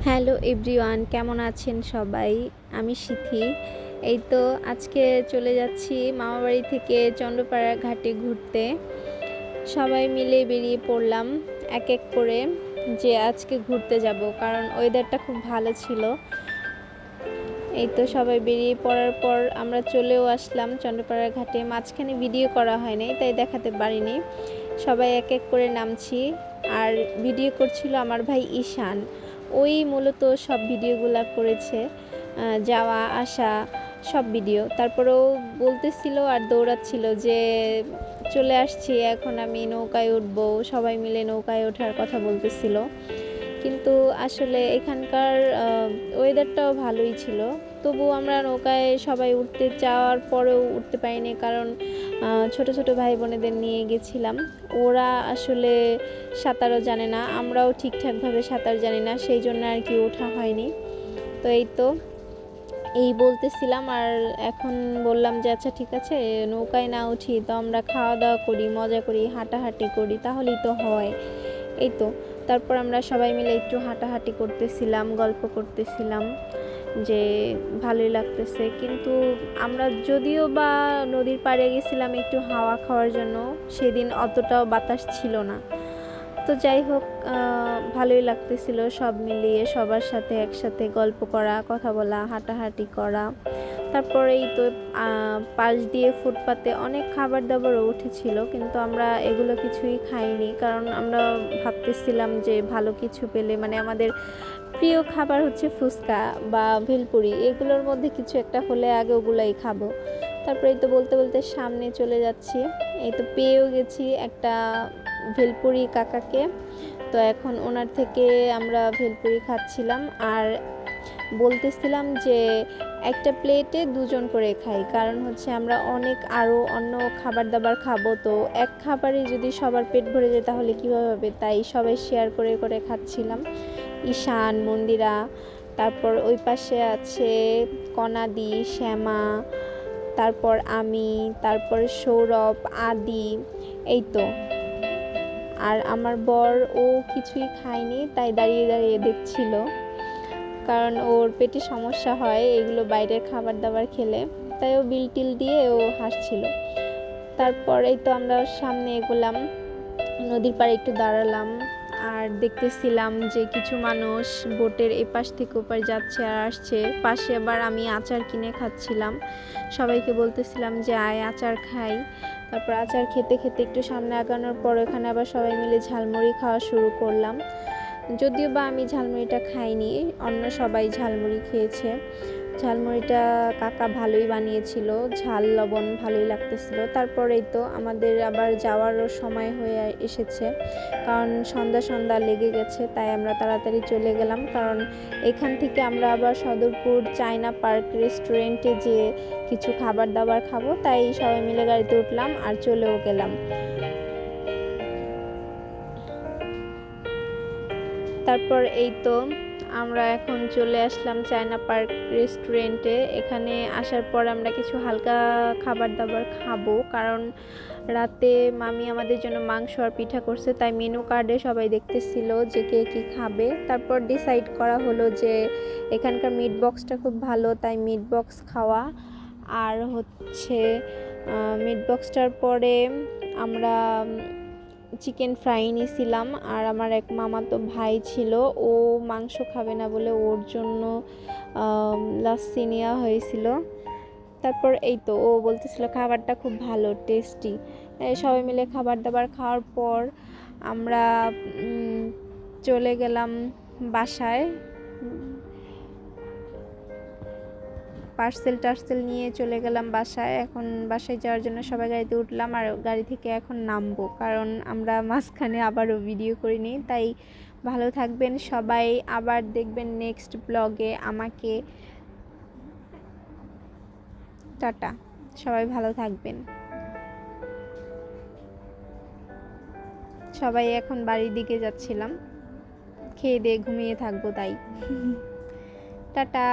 Hello everyone, কেমন আছেন সবাই? আমি সিথি। এই তো আজকে চলে যাচ্ছি মামাবাড়ি থেকে চন্দ্রপাড়া ঘাটে ঘুরতে। সবাই মিলে বেরিয়ে পড়লাম এক এক করে যে আজকে ঘুরতে যাব, কারণ ওয়েদারটা খুব ভালো ছিল। এই তো সবাই বেরিয়ে পড়ার পর আমরা চলেও আসলাম চন্দ্রপাড়া ঘাটে। মাঝখানে ভিডিও করা হয়নি, তাই দেখাতে পারিনি। সবাই এক এক করে নামছি, আর ভিডিও করছিল আমার ভাই ঈশান। ওই মূলত সব ভিডিওগুলো করেছে, যাওয়া আসা সব ভিডিও। তারপরেও বলতেছিল আর দৌড়াচ্ছিল যে চলে আসছি, এখন আমি নৌকায় উঠবো, সবাই মিলে নৌকায় ওঠার কথা বলতেছিল। কিন্তু আসলে এখানকার ওয়েদারটাও ভালোই ছিল, তবু আমরা নৌকায় সবাই উঠতে চাওয়ার পরেও উঠতে পারিনি, কারণ ছোট ছোট ভাই বোনেদের নিয়ে গেছিলাম। ওরা আসলে সাঁতারও জানে না, আমরাও ঠিকঠাকভাবে সাঁতার জানি না, সেই জন্য আর কি ওঠা হয়নি। তো এই বলতেছিলাম, আর এখন বললাম যে আচ্ছা ঠিক আছে, নৌকায় না উঠি তো আমরা খাওয়া দাওয়া করি, মজা করি, হাঁটাহাঁটি করি, তাহলেই তো হয়। এই তো তারপর আমরা সবাই মিলে একটু হাঁটাহাঁটি করতেছিলাম, গল্প করতেছিলাম যে ভালোই লাগতেছে। কিন্তু আমরা যদিও বা নদীর পাড়ে গেছিলাম একটু হাওয়া খাওয়ার জন্য, সেদিন অতটাও বাতাস ছিল না। তো যাই হোক, ভালোই লাগতেছিল সব মিলিয়ে, সবার সাথে একসাথে গল্প করা, কথা বলা, হাঁটাহাঁটি করা। তারপরেই তো পাশ দিয়ে ফুটপাতে অনেক খাবার দাবারও উঠেছিল, কিন্তু আমরা এগুলো কিছুই খাইনি, কারণ আমরা ভাবতেছিলাম যে ভালো কিছু পেলে, মানে আমাদের প্রিয় খাবার হচ্ছে ফুচকা বা ভেলপুরি, এগুলোর মধ্যে কিছু একটা হলে আগে ওগুলাই খাবো। তারপরে এই তো বলতে বলতে সামনে চলে যাচ্ছি। এই তো পেয়েও গেছি একটা ভেলপুরি কাকাকে। তো এখন ওনার থেকে আমরা ভেলপুরি খাচ্ছিলাম, আর বলতেছিলাম যে একটা প্লেটে দুজন করে খাই, কারণ হচ্ছে আমরা আরও অন্য খাবার দাবার খাবো, তো এক খাবারে যদি সবার পেট ভরে যায় তাহলে কীভাবে হবে, তাই সবাই শেয়ার করে করে খাচ্ছিলাম। ঈশান, মন্দিরা, তারপর ওই পাশে আছে কনাদি, শ্যামা, তারপর আমি, তারপর সৌরভ, আদি। এই তো, আর আমার বর ও কিছুই খায়নি, তাই দাঁড়িয়ে দাঁড়িয়ে দেখছিল, কারণ ওর পেটে সমস্যা হয় এগুলো বাইরের খাবার দাবার খেলে, তাই ও বিল টিল দিয়ে ও হাসছিল। তারপরেই তো আমরা সামনে এগোলাম, নদীর পাড়ে একটু দাঁড়ালাম, আর দেখতেছিলাম যে কিছু মানুষ বোটের এপাশ থেকে ওপার যাচ্ছে আর আসছে। পাশে আবার আমি আচার কিনে খাচ্ছিলাম, সবাইকে বলতেছিলাম যে আয় আচার খাই। তারপর আচার খেতে খেতে একটু সামনে আগানোর পর এখানে আবার সবাই মিলে ঝালমুড়ি খাওয়া শুরু করলাম। যদিও বা আমি ঝালমুড়িটা খাইনি, অন্য সবাই ঝালমুড়ি খেয়েছে। ঝালমুড়িটা কাকা ভালোই বানিয়েছিল, ঝাল লবণ ভালোই লাগতেছিল। তারপরেই তো আমাদের আবার যাওয়ারও সময় হয়ে এসেছে, কারণ সন্ধ্যা সন্ধ্যা লেগে গেছে, তাই আমরা তাড়াতাড়ি চলে গেলাম, কারণ এখান থেকে আমরা আবার সদরপুর চায়না পার্ক রেস্টুরেন্টে যেয়ে কিছু খাবার দাবার খাবো, তাই সবাই মিলে গাড়িতে উঠলাম আর চলেও গেলাম। তারপর এই তো আমরা এখন চলে আসলাম চায়না পার্ক রেস্টুরেন্টে। এখানে আসার পর আমরা কিছু হালকা খাবার দাবার খাবো, কারণ রাতে মামি আমাদের জন্য মাংস আর পিঠা করছে, তাই মেনু কার্ডে সবাই দেখতেছিল যে কে কী খাবে। তারপর ডিসাইড করা হলো যে এখানকার মিট বক্সটা খুব ভালো, তাই মিট বক্স খাওয়া। আর হচ্ছে মিট বক্সটার পরে আমরা চিকেন ফ্রাই নিয়েছিলাম, আর আমার এক মামাতো ভাই ছিল, ও মাংস খাবে না বলে ওর জন্য লাচ্ছি নেওয়া হয়েছিল। তারপর এই তো ও বলতেছিল খাবারটা খুব ভালো, টেস্টি। সবাই মিলে খাবার দাবার খাওয়ার পর আমরা চলে গেলাম বাসায়। পার্সেল টার্সেল নিয়ে চলে গেলাম বাসায়। এখন বাসায় যাওয়ার জন্য সবাই গাড়িতে উঠলাম, আর গাড়ি থেকে এখন নামবো, কারণ আমরা মাঝখানে আবারও ভিডিও করিনি। তাই ভালো থাকবেন সবাই, আবার দেখবেন নেক্সট ব্লগে আমাকে। টাটা, সবাই ভালো থাকবেন। সবাই এখন বাড়ির দিকে যাচ্ছিলাম, খেয়ে দিয়ে ঘুমিয়ে থাকবো তাই। টাটা।